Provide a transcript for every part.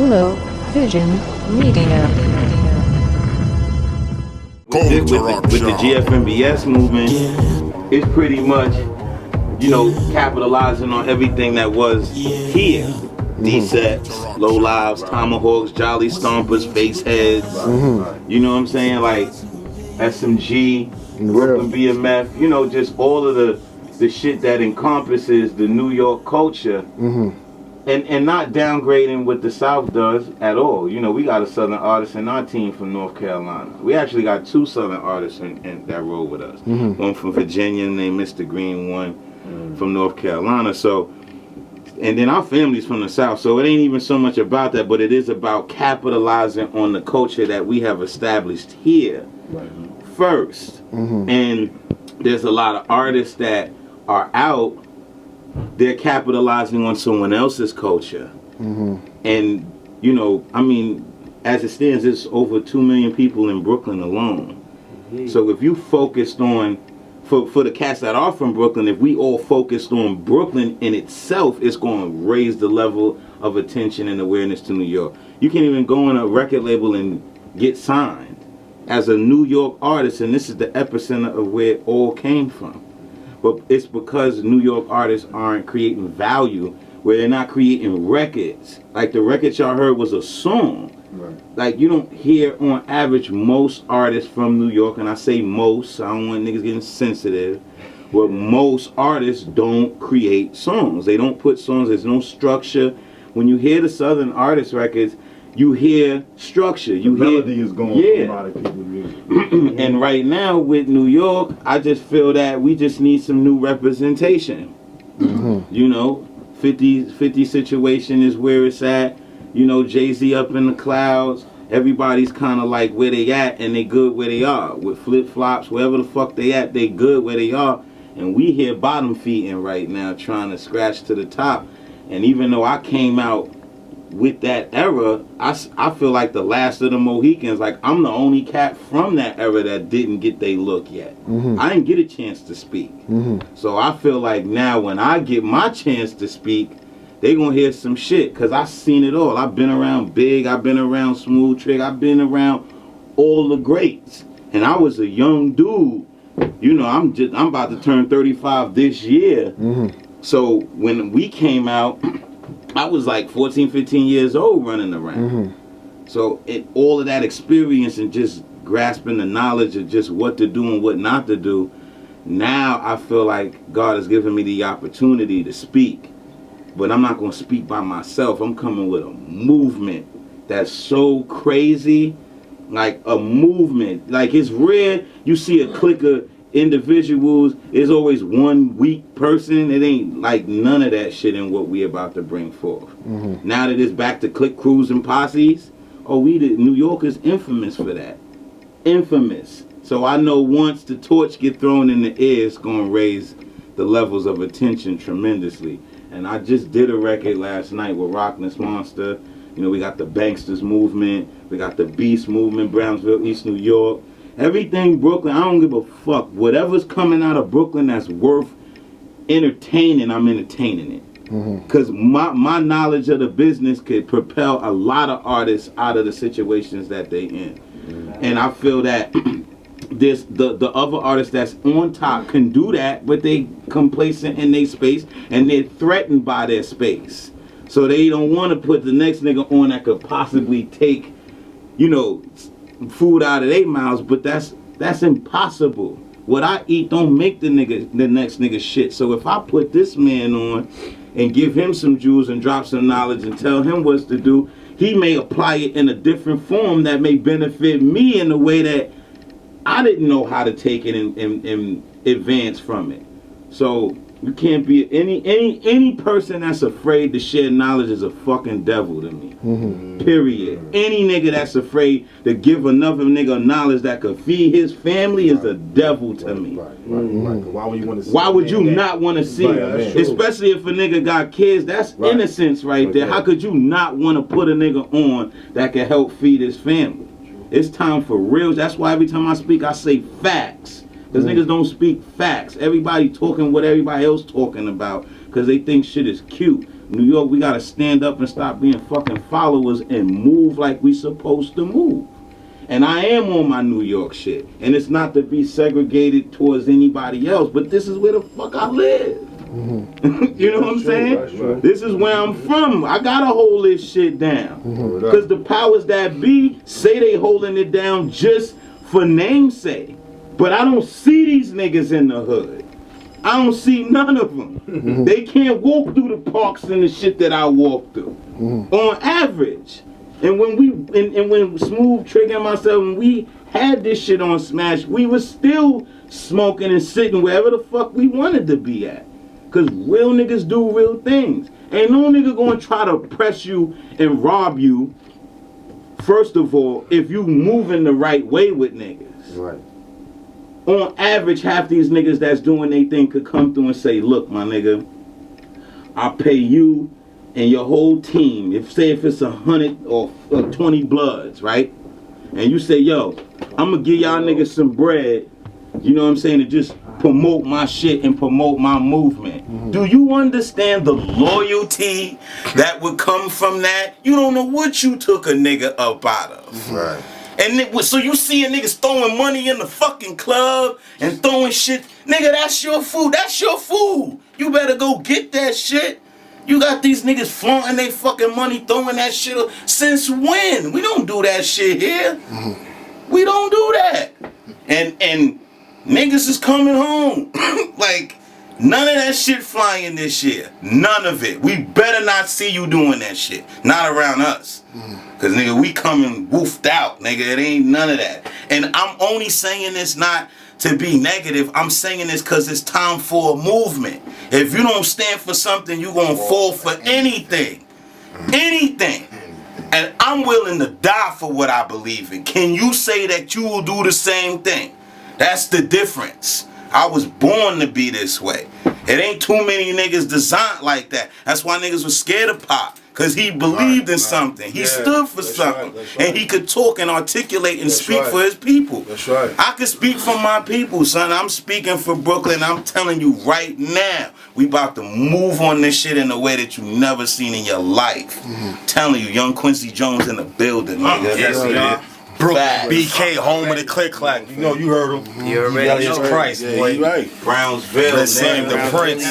Low Vision Media. With the GFMBS movement, it's pretty much, capitalizing on everything that was here. D-sets, low lives, tomahawks, jolly stompers, face heads. You know what I'm saying? Like SMG, Brooklyn BMF. Just all of the shit that encompasses the New York culture. And not downgrading what the South does at all. We got a Southern artist in our team from North Carolina. We actually got two Southern artists in that roll with us. One from Virginia named Mr. Green, one from North Carolina. So, and then our family's from the South. So it ain't even so much about that, but it is about capitalizing on the culture that we have established here first. And there's a lot of artists that are out. They're capitalizing on someone else's culture. And, as it stands, there's over 2 million people in Brooklyn alone. So if you focused on, for the cats that are from Brooklyn, if we all focused on Brooklyn in itself, it's going to raise the level of attention and awareness to New York. You can't even go on a record label and get signed as a New York artist, and this is the epicenter of where it all came from. But it's because New York artists aren't creating value, where they're not creating records. Like the record y'all heard was a song. Like you don't hear on average most artists from New York, and I say most, I don't want niggas getting sensitive, but most artists don't create songs. They don't put songs, there's no structure. When you hear the Southern artist records, you hear structure. You hear melody is going from a lot of people's music. And right now with New York, I just feel that we just need some new representation. 50 situation is where it's at. Jay-Z up in the clouds. Everybody's kind of like where they at, and they good where they are. With flip-flops, wherever the fuck they at, they good where they are. And we here bottom feeding right now, trying to scratch to the top. And even though I came out with that era, I feel like the last of the Mohicans. Like I'm the only cat from that era that didn't get their look yet. I didn't get a chance to speak. So I feel like now when I get my chance to speak, they gonna hear some shit, cause I seen it all. I've been around Big, I've been around Smooth Trick, I've been around all the greats, and I was a young dude. I'm about to turn 35 this year. So when we came out, I was like 14, 15 years old running around. So all of that experience and just grasping the knowledge of just what to do and what not to do, now I feel like God has given me the opportunity to speak. But I'm not going to speak by myself. I'm coming with a movement that's so crazy, like a movement. Like it's rare you see a clique of individuals. There's always one weak person. It ain't like none of that shit in what we about to bring forth. Now that it's back to clique crews and posses, New York is infamous for that. Infamous. So I know once the torch get thrown in the air, it's going to raise the levels of attention tremendously. And I just did a record last night with Rockness Monster. We got the Banksters movement. We got the Beast movement, Brownsville, East New York. Everything Brooklyn, I don't give a fuck. Whatever's coming out of Brooklyn that's worth entertaining, I'm entertaining it. Because my knowledge of the business could propel a lot of artists out of the situations that they in. And I feel that there's the other artists that's on top can do that, but they complacent in their space and they're threatened by their space. So they don't want to put the next nigga on that could possibly take, food out of their mouths, but that's impossible. What I eat don't make the next nigga shit. So if I put this man on and give him some jewels and drop some knowledge and tell him what to do, he may apply it in a different form that may benefit me in a way that I didn't know how to take it and advance from it. So you can't be any person that's afraid to share knowledge is a fucking devil to me. Period. Any nigga that's afraid to give another nigga knowledge that could feed his family is a devil to me. Why would you want to see? Why would you not want to see it? Especially if a nigga got kids, that's innocence right there. How could you not want to put a nigga on that can help feed his family? It's time for real. That's why every time I speak, I say facts. Because niggas don't speak facts. Everybody talking what everybody else talking about. because they think shit is cute. New York, we gotta stand up and stop being fucking followers and move like we supposed to move. And I am on my New York shit. And it's not to be segregated towards anybody else, but this is where the fuck I live. Mm-hmm. You know what I'm saying? Right. This is where I'm from. I gotta hold this shit down. Because the powers that be say they holding it down just for namesake. But I don't see these niggas in the hood. I don't see none of them. They can't walk through the parks and the shit that I walk through. On average. And when when Smooth, Trigger, and myself, when we had this shit on Smash, we was still smoking and sitting wherever the fuck we wanted to be at. Cause real niggas do real things. Ain't no nigga gonna try to press you and rob you, first of all, if you moving the right way with niggas. Right. On average, half these niggas that's doing their thing could come through and say, look, my nigga, I'll pay you and your whole team, if it's 100 or 20 bloods, right? And you say, yo, I'm gonna give y'all niggas some bread, you know what I'm saying, to just promote my shit and promote my movement. Do you understand the loyalty that would come from that? You don't know what you took a nigga up out of. Right. And so you see a niggas throwing money in the fucking club and throwing shit. Nigga, that's your food. That's your food. You better go get that shit. You got these niggas flaunting they fucking money, throwing that shit up. Since when? We don't do that shit here. We don't do that. And niggas is coming home. Like, none of that shit flying this year. None of it. We better not see you doing that shit. Not around us. Cause nigga, we coming woofed out, nigga. It ain't none of that. And I'm only saying this not to be negative. I'm saying this cause it's time for a movement. If you don't stand for something, you gonna fall for anything. Anything. And I'm willing to die for what I believe in. Can you say that you will do the same thing? That's the difference. I was born to be this way. It ain't too many niggas designed like that. That's why niggas was scared of Pop. Cause he believed in something. He stood for something. Right. And he could talk and articulate and speak for his people. That's right. I could speak for my people, son. I'm speaking for Brooklyn. I'm telling you right now, we about to move on this shit in a way that you never seen in your life. Telling you, Young Quincy Jones in the building, nigga. Yes, Brooklyn, BK, home of the click clack. You know, you heard him. You already know. Christ, boy. You right. Brownsville, the Prince.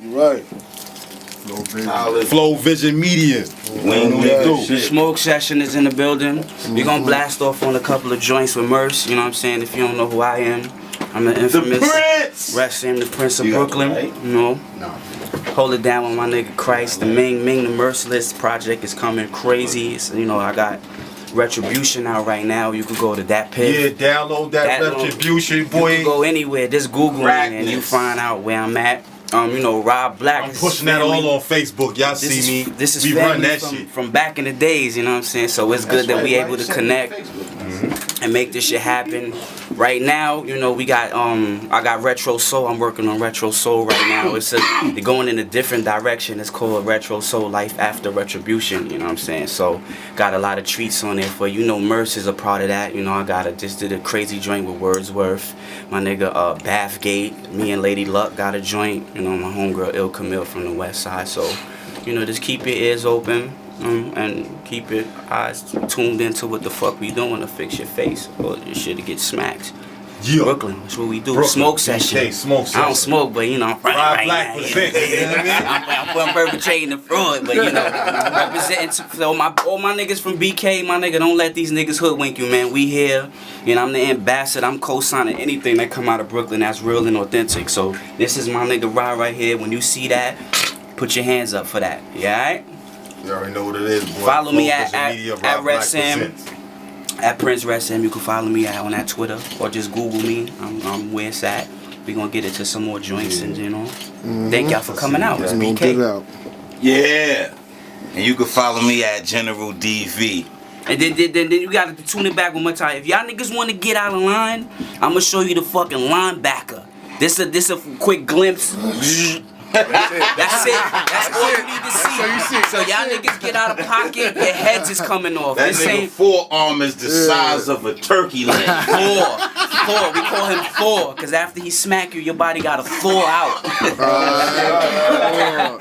You right. Flow Vision Media. The Smoke Session is in the building. We're gonna blast off on a couple of joints with Merce. You know what I'm saying? If you don't know who I am, I'm the infamous Rest the Prince of Brooklyn. You know. Hold it down with my nigga Khryst. The Ming the Merciless project is coming crazy. So, you know, I got Retribution out right now. You could go to that page. Yeah, download that Retribution, boy. You can go anywhere. Just Google me and you find out where I'm at. You know, Rah Black. I'm pushing that all on Facebook. Y'all see me. This is we run that shit from back in the days. You know what I'm saying? So it's good that we able to connect and make this shit happen. Right now, you know, we got I got Retro Soul. I'm working on Retro Soul right now. They're going in a different direction. It's called Retro Soul Life After Retribution. You know what I'm saying? So got a lot of treats on there for you. Know, Merce is a part of that. You know, I just did a crazy joint with Wordsworth. My nigga Bathgate. Me and Lady Luck got a joint. You know, my homegirl Il Camille from the West Side. So, you know, just keep your ears open. And keep your eyes tuned into what the fuck we doing to fix your face or your shit to get smacked. Yeah. Brooklyn, that's what we do. Brooklyn, smoke session. BK, smoke session. I don't smoke, but you know, I'm Rah Black presents. I'm perpetrating the fraud, but you know, representing so all my niggas from BK, my nigga, don't let these niggas hoodwink you, man. We here, you know, I'm the ambassador. I'm co-signing anything that come out of Brooklyn that's real and authentic. So this is my nigga Rah right here. When you see that, put your hands up for that. Yeah, alright? You already know what it is, boy. Follow me at Rest M. At Prince Rest M. You can follow me on that Twitter or just Google me. I'm where it's at. We gonna get into some more joints and you know. Thank y'all for coming out. It's BK. Yeah. And you can follow me at General DV. And then you gotta tune it back one more time. If y'all niggas wanna get out of line, I'ma show you the fucking linebacker. This a quick glimpse. That's it. That's all you need to see. So y'all niggas get out of pocket, your heads is coming off. That This nigga ain't forearm is the size of a turkey leg. Thor. We call him Thor, cause after he smack you, your body gotta thaw out.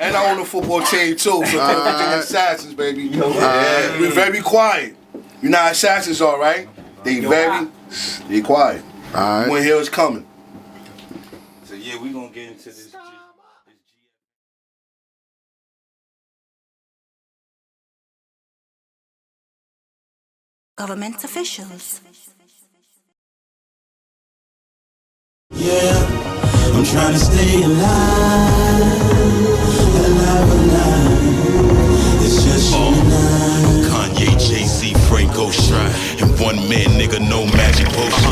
And I own a football team too, so everything assassins, baby. We're very quiet. You know how assassins are, right? They quiet. Alright. When here's coming. So yeah, we gonna get into this. Government officials. Yeah, I'm trying to stay alive. It's just you and I. Kanye, Jay-Z, Frank Ocean, and one man, nigga, no magic potion.